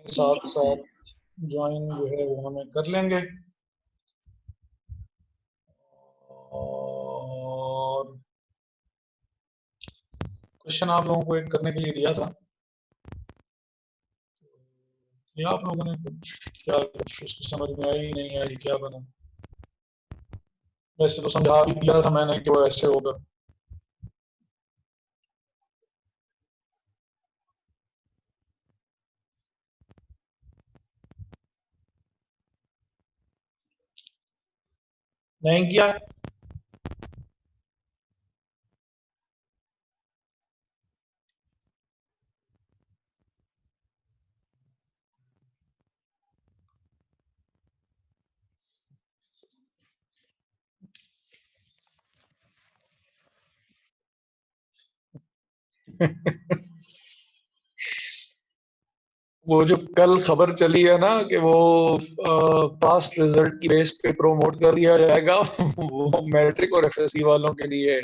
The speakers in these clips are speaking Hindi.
साथ साथ ज्वाइन जो है वो हमें कर लेंगे। और क्वेश्चन आप लोगों को एक करने के लिए दिया था, या आप लोगों ने कुछ उसको समझ में आई नहीं आई, क्या बना? वैसे तो समझा भी दिया था मैंने कि वो ऐसे होगा। नहीं किया? वो जो कल खबर चली है ना कि वो पास्ट रिजल्ट की बेस पे प्रमोट कर दिया जाएगा, वो मैट्रिक और एफएससी वालों के लिए है,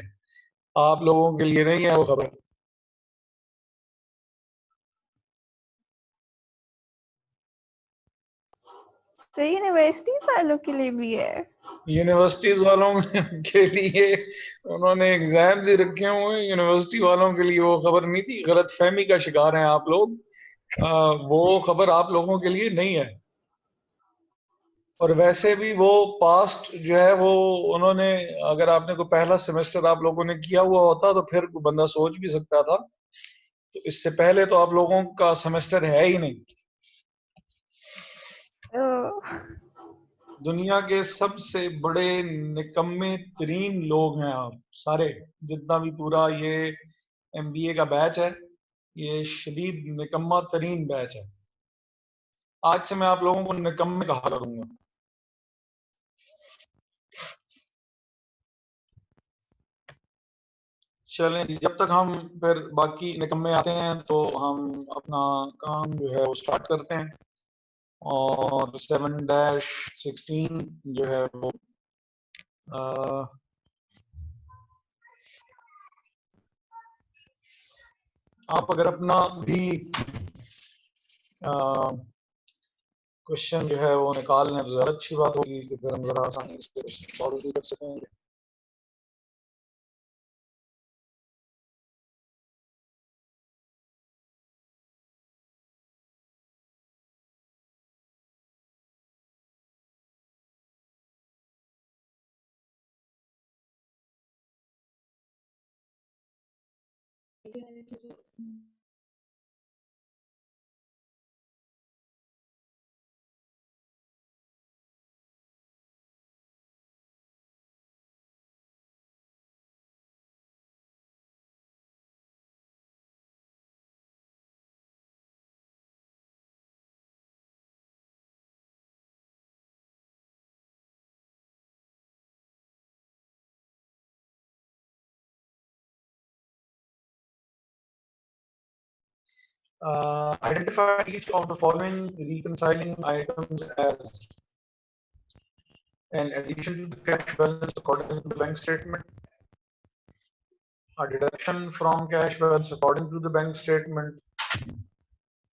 आप लोगों के लिए नहीं है वो खबर। तो यूनिवर्सिटीज वालों के लिए भी है? यूनिवर्सिटीज वालों के लिए उन्होंने एग्जाम्स ही रखे हुए हैं, यूनिवर्सिटी वालों के लिए वो खबर नहीं थी। गलत फहमी का शिकार हैं आप लोग। वो खबर आप लोगों के लिए नहीं है। और वैसे भी वो पास्ट जो है वो उन्होंने, अगर आपने कोई पहला सेमेस्टर आप लोगों ने किया हुआ होता तो फिर बंदा सोच भी सकता था। तो इससे पहले तो आप लोगों का सेमेस्टर है ही नहीं। दुनिया के सबसे बड़े निकम्मे तरीन लोग हैं आप सारे, जितना भी पूरा ये एमबीए का बैच है, ये शदीद निकम्मा तरीन बैच है। आज से मैं आप लोगों को निकम्मे कहा करूंगा। चलें जी, जब तक हम फिर बाकी निकम्मे आते हैं तो हम अपना काम जो है वो स्टार्ट करते हैं। और 7-16 जो है वो आप अगर अपना भी क्वेश्चन जो है वो निकाल लें तो ज़्यादा अच्छी बात होगी, कि फिर हम ज़रा आसानी से सॉल्व भी कर सकेंगे। Identify each of the following reconciling items as an addition to the cash balance according to the bank statement, a deduction from cash balance according to the bank statement,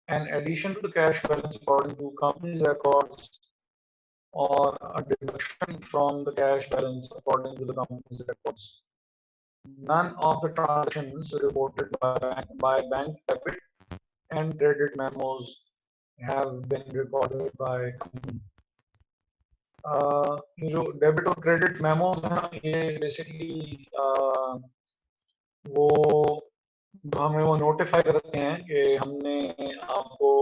an addition to the cash balance according to company's records, or a deduction from the cash balance according to the company's records. None of the transactions reported by bank debit and credit memos have been recorded by company. ये जो डेबिट और क्रेडिट मेमोज हैं ना, ये बेसिकली वो हमें वो नोटिफाई करते हैं कि हमने आपको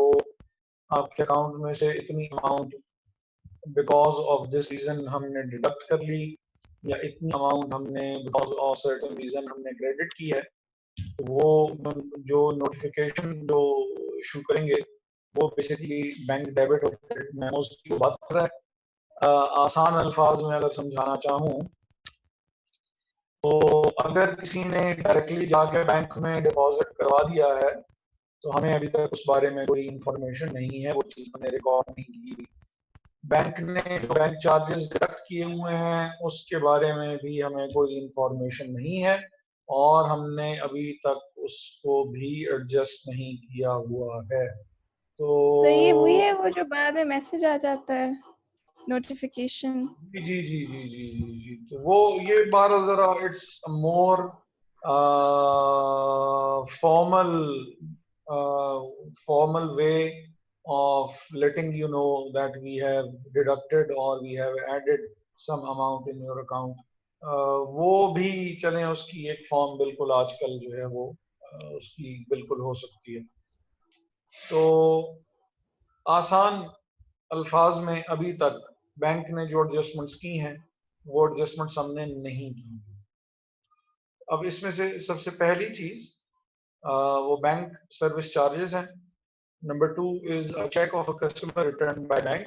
आपके अकाउंट में से इतनी amount because of this reason हमने डिडक्ट कर ली, या इतनी अमाउंट हमने बिकॉज ऑफ सर्टेन रीजन हमने क्रेडिट की है। तो वो जो नोटिफिकेशन जो इशू करेंगे वो बेसिकली बैंक डेबिट और क्रेडिट मेमोज की बात कर रहा है। आसान अल्फाज में अगर समझाना चाहूँ तो अगर किसी ने डायरेक्टली जाके बैंक में डिपॉजिट करवा दिया है तो हमें अभी तक उस बारे में कोई इंफॉर्मेशन नहीं है, वो चीज़ हमने रिकॉर्ड नहीं की। बैंक ने जो बैंक चार्जेस डिडक्ट किए हुए हैं उसके बारे में भी हमें कोई इंफॉर्मेशन नहीं है, और हमने अभी तक उसको भी एडजस्ट नहीं किया हुआ है। तो ये वही तो है वो जो बाद में मैसेज आ जाता है, नोटिफिकेशन। जी जी जी जी जी जी जी, तो वो ये बार जरा it's more formal formal way of letting you know that we have deducted or we have added some amount in your account. वो भी चलें, उसकी एक फॉर्म बिल्कुल आजकल जो है वो उसकी बिल्कुल हो सकती है। तो आसान अल्फाज में अभी तक बैंक ने जो एडजस्टमेंट्स की हैं वो एडजस्टमेंट्स हमने नहीं की। अब इसमें से सबसे पहली चीज वो बैंक सर्विस चार्जेस हैं। Number two is a check of a customer returned by bank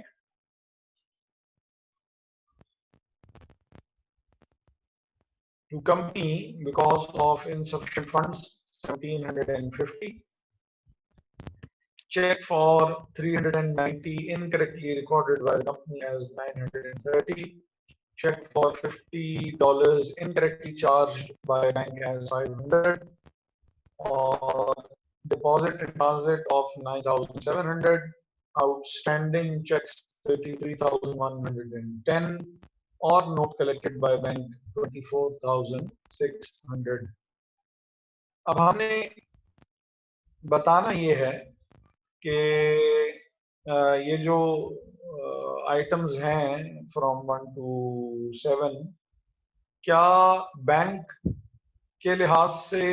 to company because of insufficient funds, 1750. Check for 390 incorrectly recorded by the company as 930. Check for $50 incorrectly charged by bank as 500. Or deposit in transit of 9,700. Outstanding checks 33,110. Or note collected by bank 24,600. अब हमें बताना ये है कि ये जो आइटम्स हैं फ्रॉम 1 to 7 क्या बैंक के लिहाज से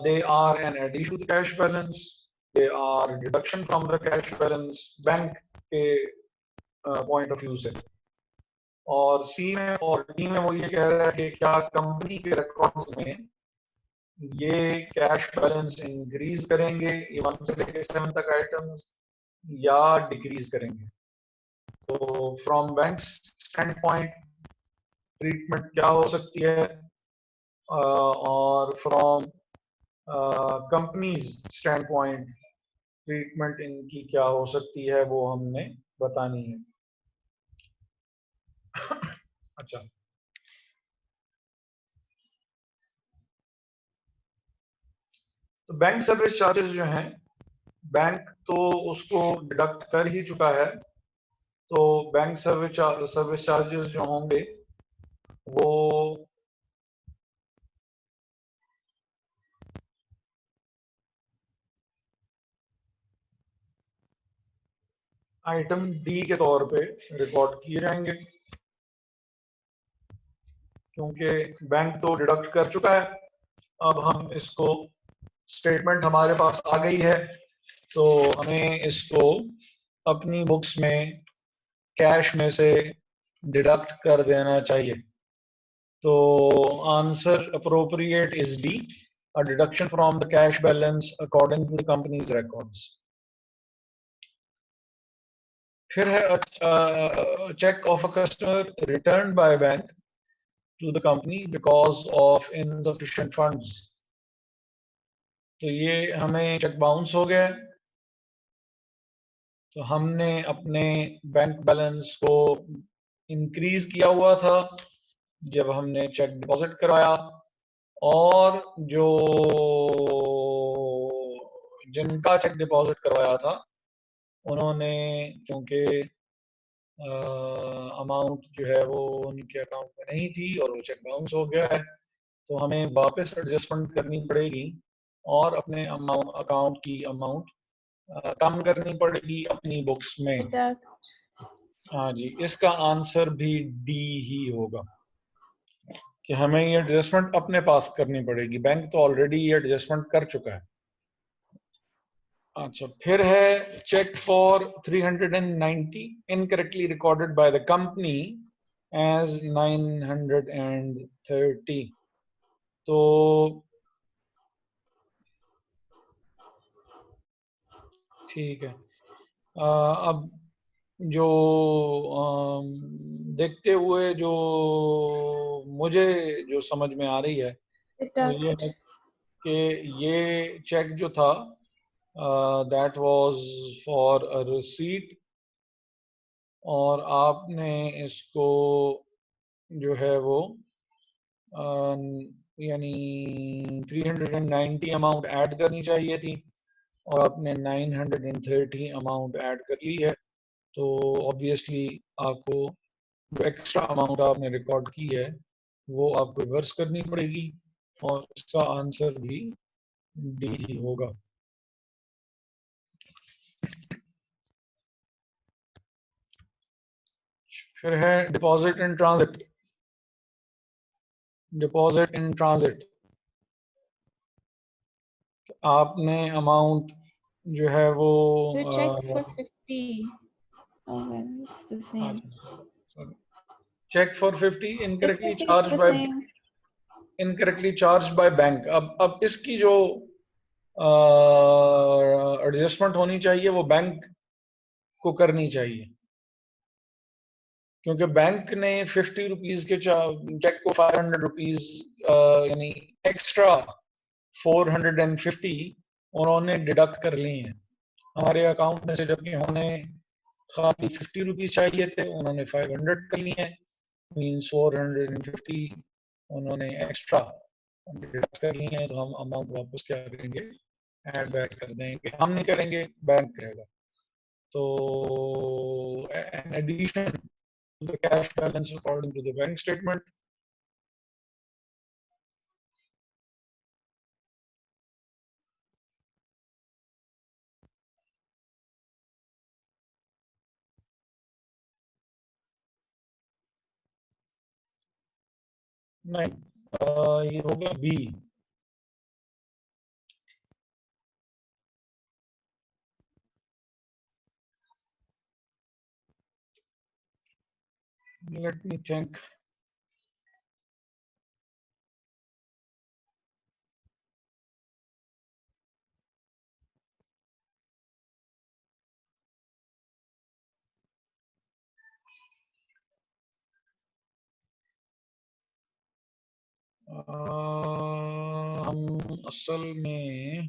they are an addition to the cash balance, they are deduction from the cash balance bank के पॉइंट ऑफ व्यू से। और सी में और डी में वो ये कह रहा है कि क्या कंपनी के रिकॉर्ड्स में ये कैश बैलेंस इंक्रीज करेंगे ये 1 से लेकर 7 तक आइटम्स या डिक्रीज करेंगे। तो from bank stand point treatment क्या हो सकती है और from companies stand point treatment इनकी क्या हो सकती है वो हमने बतानी है। अच्छा, तो बैंक सर्विस चार्जेस जो हैं बैंक तो उसको डिडक्ट कर ही चुका है। तो बैंक सर्विस चार्जेस जो होंगे वो आइटम डी के तौर पे रिकॉर्ड किए जाएंगे क्योंकि बैंक तो डिडक्ट कर चुका है। अब हम इसको स्टेटमेंट हमारे पास आ गई है तो हमें इसको अपनी बुक्स में कैश में से डिडक्ट कर देना चाहिए। तो answer appropriate is D, a deduction from the cash balance according to the company's records. फिर है check of a customer returned by bank to the company because of insufficient funds. तो ये हमें चेक बाउंस हो गया। तो हमने अपने बैंक बैलेंस को इंक्रीज किया हुआ था जब हमने चेक डिपॉजिट करवाया और जो जिनका चेक डिपॉजिट करवाया था उन्होंने क्योंकि अमाउंट जो है वो उनके अकाउंट में नहीं थी और वो चेक बाउंस हो गया है तो हमें वापस एडजस्टमेंट करनी पड़ेगी और अपने अकाउंट की अमाउंट कम करनी पड़ेगी अपनी बुक्स में। हाँ जी, इसका आंसर भी डी ही होगा कि हमें ये एडजस्टमेंट अपने पास करनी पड़ेगी। बैंक तो ऑलरेडी ये एडजस्टमेंट कर चुका है। अच्छा, फिर है cheque for 390 incorrectly recorded by the company as 930। तो ठीक है, अब जो देखते हुए जो मुझे जो समझ में आ रही है वो ये है कि ये चेक जो था that was for a receipt और आपने इसको जो है वो यानी 390 अमाउंट ऐड करनी चाहिए थी और आपने 930 अमाउंट ऐड कर ली है, तो ऑब्वियसली आपको जो एक्स्ट्रा अमाउंट आपने रिकॉर्ड की है वो आपको रिवर्स करनी पड़ेगी, और इसका आंसर भी डी ही होगा। फिर है deposit in transit. Deposit in transit, आपने अमाउंट जो है वो The check for 50. Oh well, it's the same. Cheque for 50 It's incorrectly okay, it's charge the by same. Bank. अब इसकी जो एडजस्टमेंट होनी चाहिए वो बैंक को करनी चाहिए, क्योंकि बैंक ने 50 रुपीज के चेक को 500 रुपीज यानी एक्स्ट्रा 450 उन्होंने डिडक्ट कर ली हैं हमारे अकाउंट में से, जबकि उन्हें खाली 50 रुपीज चाहिए थे, उन्होंने 500 कर लिए हैं, मीन्स 450 उन्होंने एक्स्ट्रा डिडक्ट कर लिए हैं। तो हम अमाउंट वापस क्या करेंगे, ऐड बैक कर देंगे, हम नहीं करेंगे, बैंक करेगा। तो an addition to the cash balance according to the bank statement, नहीं ये हो गया बी। Let me think. हम असल में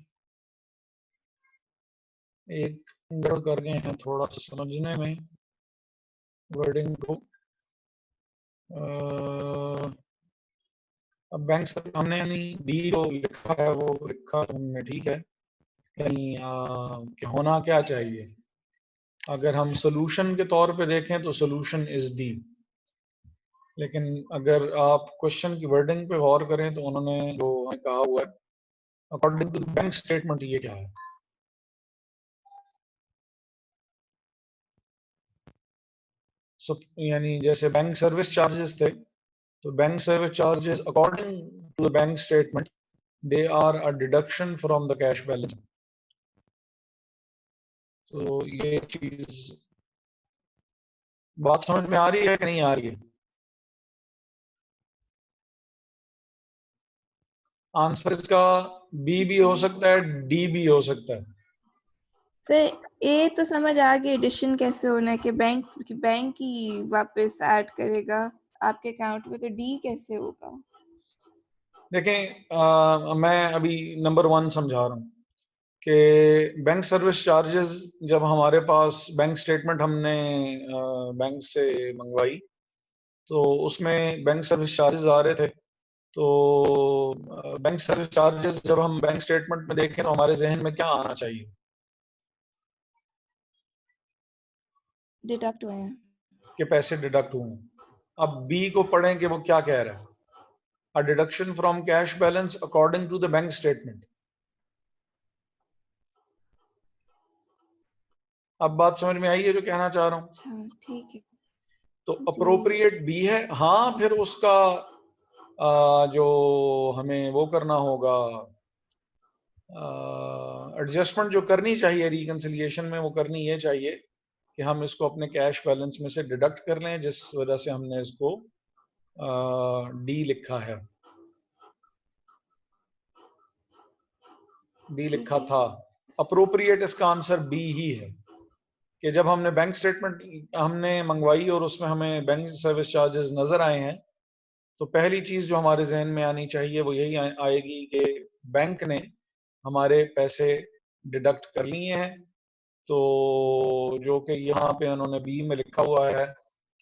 एक गड़बड़ कर गए हैं थोड़ा सा समझने में वर्डिंग को। अब बैंक से हमने यानी बी जो लिखा है वो लिखा तो हमने ठीक है, यानी होना क्या चाहिए, अगर हम सोल्यूशन के तौर पे देखें तो सोल्यूशन इज डी, लेकिन अगर आप क्वेश्चन की वर्डिंग पे गौर करें तो उन्होंने जो कहा हुआ है अकॉर्डिंग टू बैंक स्टेटमेंट, ये क्या है। यानी जैसे बैंक सर्विस चार्जेस थे, तो bank service charges according to the bank statement they are a deduction from the cash balance. तो ये चीज बात समझ में आ रही है कि नहीं आ रही है? आंसर इसका बी भी हो सकता है, डी भी हो सकता है। सर ए तो समझ आ गई एडिशन कैसे होना है कि बैंक ही वापस ऐड करेगा आपके अकाउंट में, तो डी कैसे होगा? देखें मैं अभी नंबर 1 समझा रहा हूँ कि बैंक सर्विस चार्जेस, जब हमारे पास बैंक स्टेटमेंट हमने बैंक से मंगवाई तो उसमें बैंक सर्विस चार्जेस आ रहे थे। तो बैंक सर्विस चार्जेस जब हम बैंक स्टेटमेंट में देखें तो हमारे जहन में क्या आना चाहिए, डिडक्ट हुए हैं। कि पैसे डिडक्ट हुए। अब बी को पढ़ें कि वो क्या कह रहा है, a deduction from cash balance according to the bank statement. अब बात समझ में आई है जो कहना चाह रहा हूं? अच्छा ठीक है तो जी। अप्रोप्रिएट बी है। हाँ, फिर उसका जो हमें वो करना होगा, एडजस्टमेंट जो करनी चाहिए रिकंसिलिएशन में, वो करनी ये चाहिए कि हम इसको अपने कैश बैलेंस में से डिडक्ट कर लें, जिस वजह से हमने इसको डी लिखा है, डी ठीक लिखा है। था। अप्रोप्रिएट इसका आंसर बी ही है कि जब हमने बैंक स्टेटमेंट हमने मंगवाई और उसमें हमें बैंक सर्विस चार्जेस नजर आए हैं, तो पहली चीज जो हमारे जहन में आनी चाहिए वो यही आएगी कि बैंक ने हमारे पैसे डिडक्ट कर लिए हैं। तो जो कि यहाँ पे उन्होंने बी में लिखा हुआ है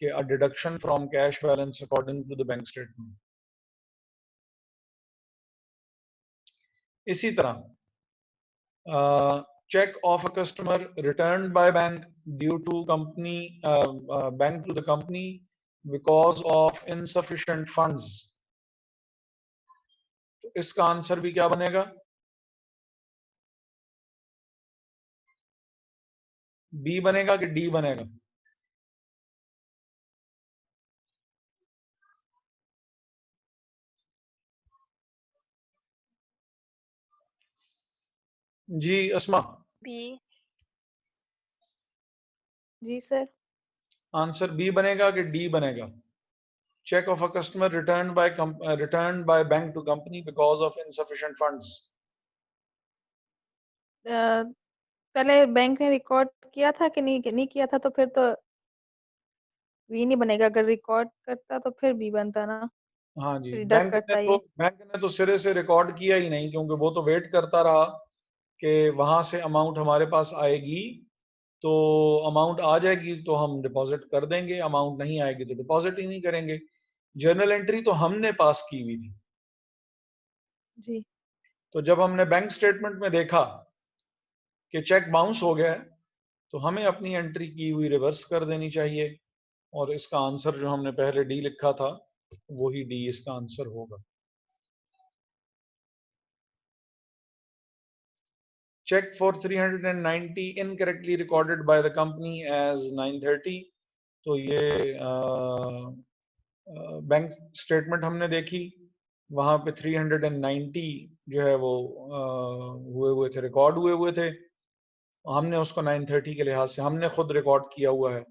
कि a deduction from cash balance according to the bank statement. इसी तरह check of a customer returned by bank due to bank to the company because of insufficient funds. तो इसका आंसर भी क्या बनेगा? बी बनेगा कि डी बनेगा? जी अस्मा, बी। जी सर। आंसर बी बनेगा कि डी बनेगा? Cheque of a customer returned by bank to company because of insufficient funds. पहले बैंक ने रिकॉर्ड किया था कि नहीं किया था, तो फिर तो बी नहीं बनेगा। अगर रिकॉर्ड करता तो फिर बी बनता ना। हाँ जी, डिडक्ट करता ये। बैंक ने तो सिरे से रिकॉर्ड किया ही नहीं, क्योंकि वो तो वेट करता रहा कि वहां से अमाउंट हमारे पास आएगी, तो अमाउंट आ जाएगी तो हम डिपॉजिट कर देंगे, अमाउंट नहीं आएगी तो डिपॉजिट ही नहीं करेंगे। जर्नल एंट्री तो हमने पास की हुई थी। जी। तो जब हमने बैंक स्टेटमेंट में देखा कि चेक बाउंस हो गया है, तो हमें अपनी एंट्री की हुई रिवर्स कर देनी चाहिए, और इसका आंसर जो हमने पहले डी लिखा था वही डी इसका आंसर होगा। Check for 390 incorrectly recorded by the company as 930. तो ये बैंक स्टेटमेंट हमने देखी, वहां पे 390 जो है वो हुए थे, रिकॉर्ड हुए थे। हमने उसको 930 के लिहाज से हमने खुद रिकॉर्ड किया हुआ है।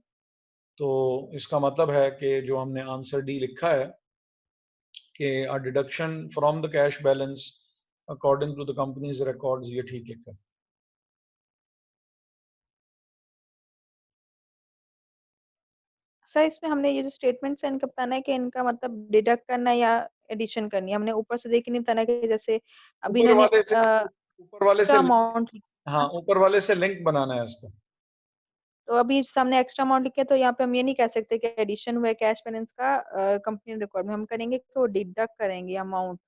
तो इसका मतलब है कि जो हमने आंसर डी लिखा है कि a deduction from the cash balance according to the company's records, ये ठीक लिखा है। सर इसमें हमने ये जो स्टेटमेंट्स है इनका बताना है कि इनका मतलब डिडक्ट करना है या एडिशन करनी है। हमने ऊपर से देख के नहीं बताना कि जैसे अभी ऊपर इन्होंने वाले से अमाउंट। हाँ, ऊपर वाले से लिंक बनाना है इसका। तो अभी सामने एक्स्ट्रा अमाउंट लिखे, तो यहाँ पे हम ये नहीं कह सकते कि एडिशन हुआ है कैश बैलेंस का कंपनी रिकॉर्ड में। हम करेंगे कि वो डिडक्ट करेंगे अमाउंट।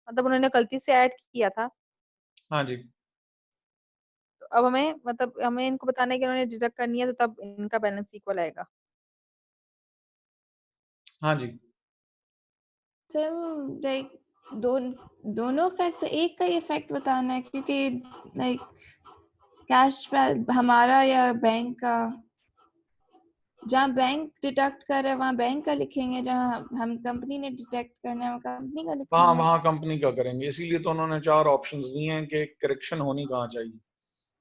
मतलब उन्होंने गलती से ऐड किया था, हाँ जी, तो अब हमें मतलब हमें इनको बताना है कि उन्होंने डिडक्ट करनी है, तो तब इनका बैलेंस इक्वल आएगा। हाँ जी। सर लाइक दोनों फैक्ट, एक का ही फैक्ट बताना है, क्योंकि लाइक कैश हमारा या बैंक का, जहाँ बैंक डिडक्ट कर रहा है वहाँ बैंक का लिखेंगे, जहाँ हम कंपनी ने डिडक्ट करना है वहाँ कंपनी का वहाँ लिखेंगे। वहाँ कंपनी का करेंगे, इसीलिए तो उन्होंने 4 ऑप्शंस दिए हैं कि करेक्शन होनी कहाँ चाहिए,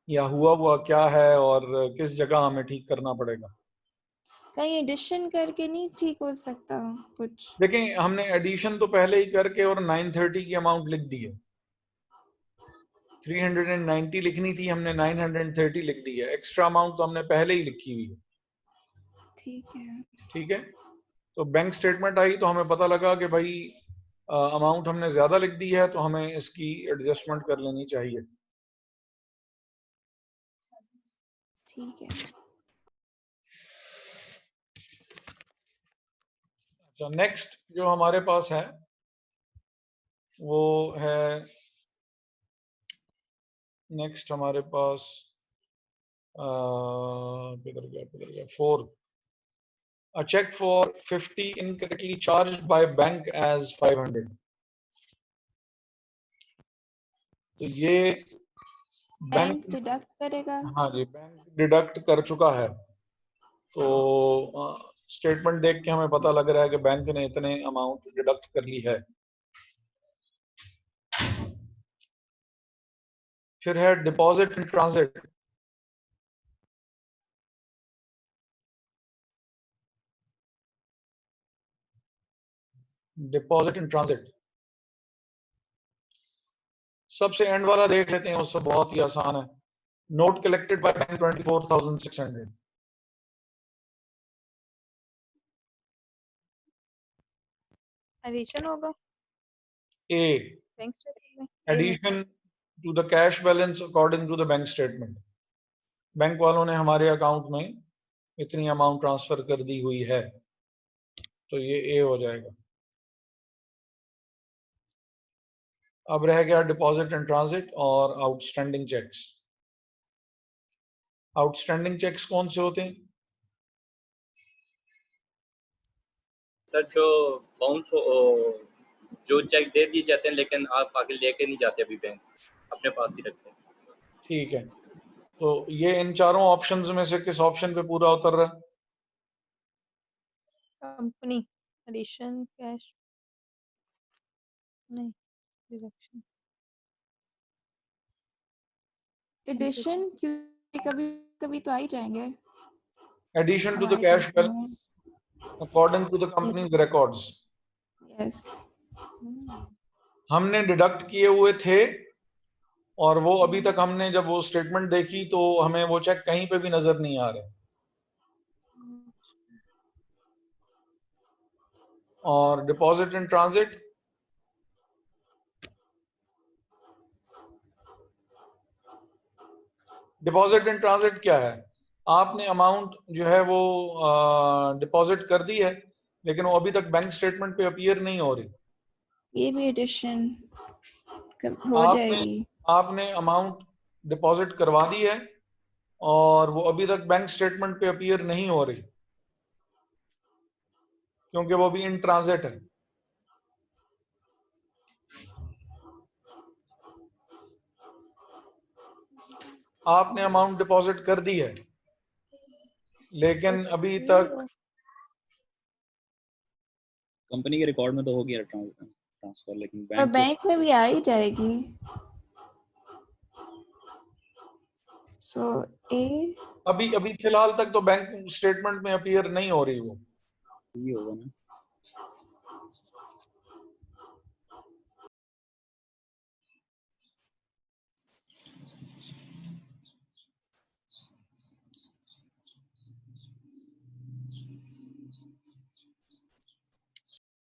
या हुआ क्या है, और किस जगह हमें ठीक करना पड़ेगा। कहीं एडिशन करके नहीं ठीक हो सकता कुछ? देखें, हमने एडिशन तो पहले ही करके और 930 की अमाउंट लिख दी है। 390 लिखनी थी, हमने 930 लिख दी है। एक्स्ट्रा अमाउंट तो हमने पहले ही लिखी हुई है। ठीक है। ठीक है, तो बैंक स्टेटमेंट आई तो हमें पता लगा कि भाई अमाउंट हमने ज्यादा लिख दी है, तो हमें इसकी एडजस्टमेंट कर लेनी चाहिए। ठीक है। अच्छा, नेक्स्ट जो हमारे पास है वो है, नेक्स्ट हमारे पास किधर गया 4, a check for 50 incorrectly charged by bank as 500। तो ये बैंक बैंक, डिडक्ट करेगा। हाँ जी, बैंक डिडक्ट कर चुका है। तो स्टेटमेंट देख के हमें पता लग रहा है कि बैंक ने इतने अमाउंट डिडक्ट कर ली है। फिर है deposit in transit. Deposit in transit सबसे एंड वाला देख लेते हैं, उससे बहुत ही आसान है। Note collected by bank 24,600। Addition होगा ए, बैंक स्टेटमेंट में। ए में addition to the cash balance according to the bank statement. Bank वालों ने हमारे अकाउंट में इतनी अमाउंट ट्रांसफर कर दी हुई है, तो ये ए हो जाएगा। अब रह गया डिपॉजिट इन ट्रांजिट और आउटस्टैंडिंग चेक्स। आउटस्टैंडिंग चेक्स कौन से होते हैं? सर जो बाउंस जो चेक दे दिए जाते हैं लेकिन आप आगे लेके नहीं जाते, अभी बैंक अपने पास ही रखते हैं। ठीक है, तो ये इन चारों ऑप्शंस में से किस ऑप्शन पे पूरा उतर रहा है? कंपनी एडिशन कैश नहीं डिडक्शन एडिशन क्योंकि कभी कभी तो आ ही जाएंगे एडिशन टू द हमारी कैश कंपनी बैलेंस में। According to the company's records. Yes, हमने डिडक्ट किए हुए थे और वो अभी तक हमने जब वो स्टेटमेंट देखी तो हमें वो चेक कहीं पे भी नजर नहीं आ रहे। और deposit in transit, deposit in transit क्या है? आपने अमाउंट जो है वो डिपॉजिट कर दी है लेकिन वो अभी तक बैंक स्टेटमेंट पे अपीयर नहीं हो रही। ये भी एडिशन हो आपने जाएगी। आपने अमाउंट डिपॉजिट करवा दी है और वो अभी तक बैंक स्टेटमेंट पे अपीयर नहीं हो रही क्योंकि वो अभी इन ट्रांजिट है। आपने अमाउंट डिपॉजिट कर दी है लेकिन अभी तक कंपनी के रिकॉर्ड में तो हो गया ट्रांसफर, लेकिन और बैंक बैंक में भी आ ही जाएगी। सो ए अभी अभी फिलहाल तक तो बैंक स्टेटमेंट में अपीयर नहीं हो रही वो। ये होगा ना।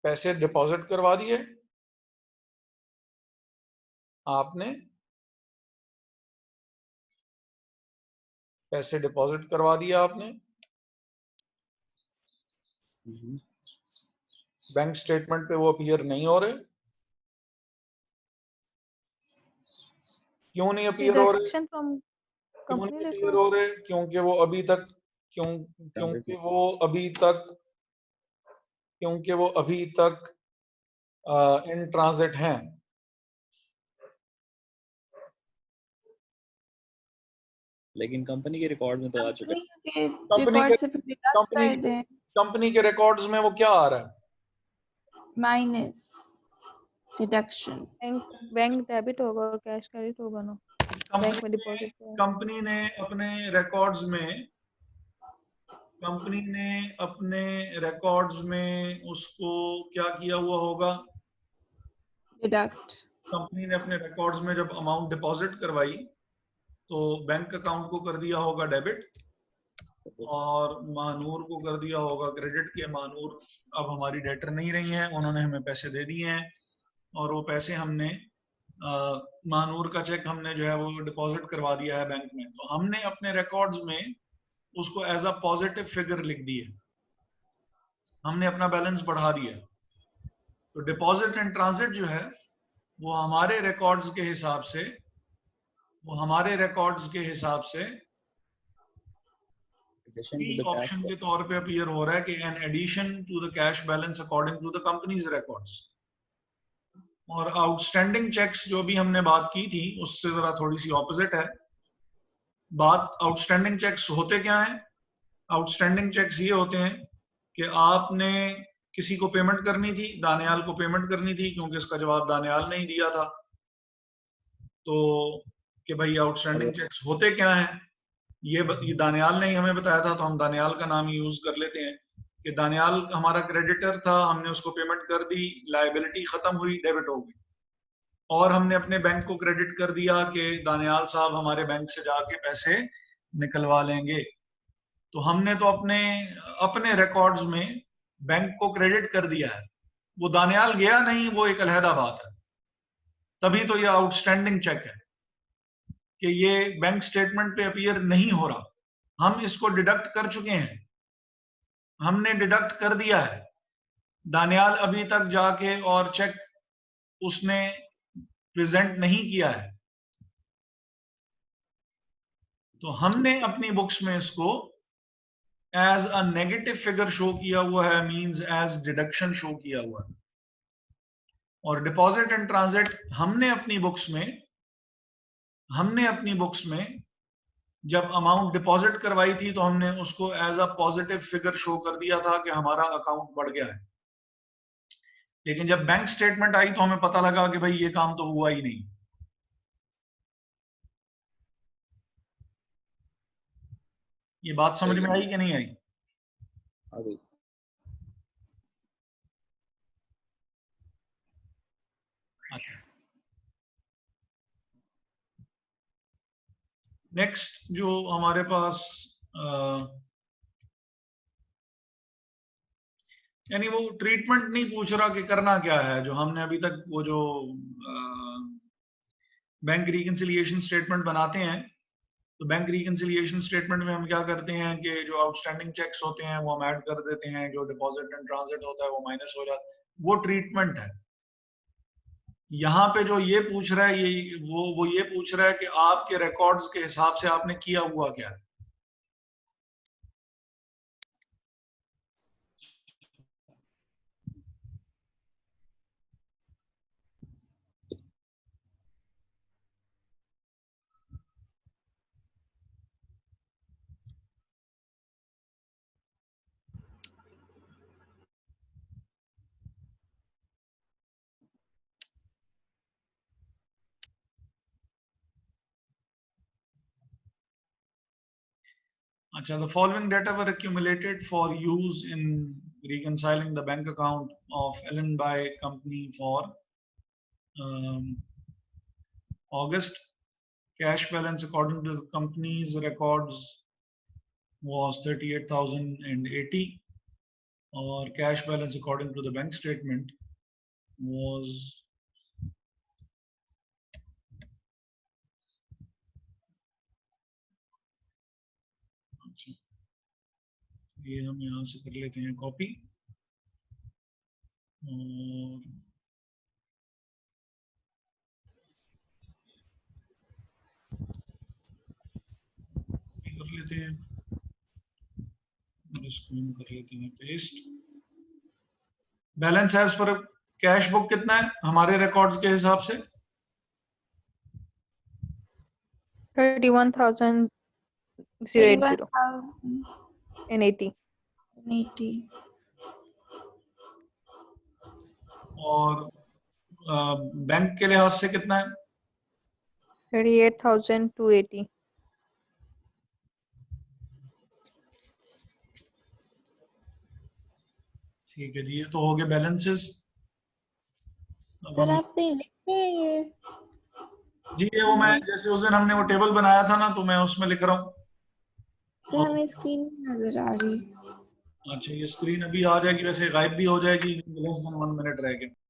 पैसे डिपॉजिट करवा दिए आपने, पैसे डिपॉजिट करवा दिए आपने, बैंक स्टेटमेंट पे वो अपीयर नहीं हो रहे। क्यों नहीं अपीयर हो रहे? डिडक्शन फ्रॉम क्यों कंपनी नहीं अपीयर रिकॉर्ड हो रहे? क्योंकि वो अभी तक क्योंकि वो अभी तक इन ट्रांजिट हैं। लेकिन कंपनी के रिकॉर्ड में तो आ चुका है। कंपनी के कंपनी रिकॉर्ड के से फिर डिडक्ट कंपनी कर दें। कंपनी के रिकॉर्ड्स में वो क्या आ रहा है? Minus deduction. बैंक डेबिट होगा और कैश क्रेडिट होगा ना, बैंक में डिपॉजिट किया। कंपनी ने अपने रिकॉर्ड्स में उसको क्या किया हुआ होगा? डिडक्ट। कंपनी ने अपने रिकॉर्ड्स में जब अमाउंट डिपॉजिट करवाई तो बैंक अकाउंट को कर दिया होगा डेबिट और महानूर को कर दिया होगा क्रेडिट के महानूर अब हमारी डेटर नहीं रही हैं, उन्होंने हमें पैसे दे दिए हैं और वो पैसे हमने महानूर का चेक हमने जो है वो डिपॉजिट करवा दिया है बैंक में। तो हमने अपने रिकॉर्ड्स में उसको एज अ पॉजिटिव फिगर लिख दिया, हमने अपना बैलेंस बढ़ा दिया। तो डिपॉजिट एंड ट्रांजिट जो है वो हमारे रिकॉर्ड्स के हिसाब से ऑप्शन के तौर पे अपीयर हो रहा है कि an addition to the cash balance according to the company's records. और आउटस्टैंडिंग चेक्स जो भी हमने बात की थी उससे जरा थोड़ी सी ऑपोजिट है बात। आउटस्टैंडिंग चेक्स होते क्या हैं? आउटस्टैंडिंग चेक्स ये होते हैं कि आपने किसी को पेमेंट करनी थी, दानियाल को पेमेंट करनी थी क्योंकि इसका जवाब दानियाल ने ही दिया था। तो कि भाई आउटस्टैंडिंग चेक्स होते क्या हैं, ये दानियाल ने ही हमें बताया था तो हम दानियाल का नाम यूज कर लेते हैं कि दानियाल हमारा क्रेडिटर था, हमने उसको पेमेंट कर दी, लायबिलिटी खत्म हुई, डेबिट हो गई। और हमने अपने बैंक को क्रेडिट कर दिया कि दानियाल साहब हमारे बैंक से जाके पैसे निकलवा लेंगे। तो हमने तो अपने रिकॉर्ड्स में बैंक को क्रेडिट कर दिया है, वो दानियाल गया नहीं, वो एक अलहदा बात है। तभी तो ये आउटस्टैंडिंग चेक है कि ये बैंक स्टेटमेंट पे अपीयर नहीं हो रहा, हम इसको डिडक्ट कर चुके हैं, हमने डिडक्ट कर दिया है। दानियाल अभी तक जाके और चेक उसने प्रेजेंट नहीं किया है, तो हमने अपनी बुक्स में इसको as a negative figure show किया हुआ है, मींस एज डिडक्शन शो किया हुआ है। और डिपॉजिट एंड ट्रांजिट हमने अपनी बुक्स में जब अमाउंट डिपॉजिट करवाई थी तो हमने उसको as a positive figure show कर दिया था कि हमारा अकाउंट बढ़ गया है। लेकिन जब बैंक स्टेटमेंट आई तो हमें पता लगा कि भाई ये काम तो हुआ ही नहीं। ये बात समझ में आई कि नहीं आई? आ गई। अच्छा, नेक्स्ट जो हमारे पास यानी वो ट्रीटमेंट नहीं पूछ रहा कि करना क्या है, जो हमने अभी तक वो जो बैंक रिकंसिलिएशन स्टेटमेंट बनाते हैं, तो बैंक रिकंसिलिएशन स्टेटमेंट में हम क्या करते हैं कि जो आउटस्टैंडिंग चेक्स होते हैं वो हम ऐड कर देते हैं, जो डिपॉजिट एंड ट्रांजिट होता है वो माइनस हो जाता है, वो ट्रीटमेंट है। यहाँ पे जो ये पूछ रहा है ये वो ये पूछ रहा है कि आपके रिकॉर्ड्स के हिसाब से आपने किया हुआ क्या है। Acha, the following data were accumulated for use in reconciling the bank account of Ellen by company for August. Cash balance according to the company's records was 38,080, or cash balance according to the bank statement was ये हम यहाँ से कर लेते हैं कॉपी, और कर लेते हैं और इसको हम कर लेते हैं paste. Balance as per cash book कितना है हमारे रिकॉर्ड्स के हिसाब से? 31,080 और बैंक के लिहाज से कितना है? 38,280। ठीक है जी, ये तो हो गए बैलेंसेस। सर आपने लिखे ये? जी ये वो मैं जैसे उस दिन हमने वो टेबल बनाया था ना, तो मैं उसमें लिख रहा हूँ। सर हमें स्क्रीन नहीं नजर आ रही। अच्छा, ये स्क्रीन अभी आ जाएगी, वैसे गायब भी हो जाएगी, लेस देन 1 मिनट रह गए।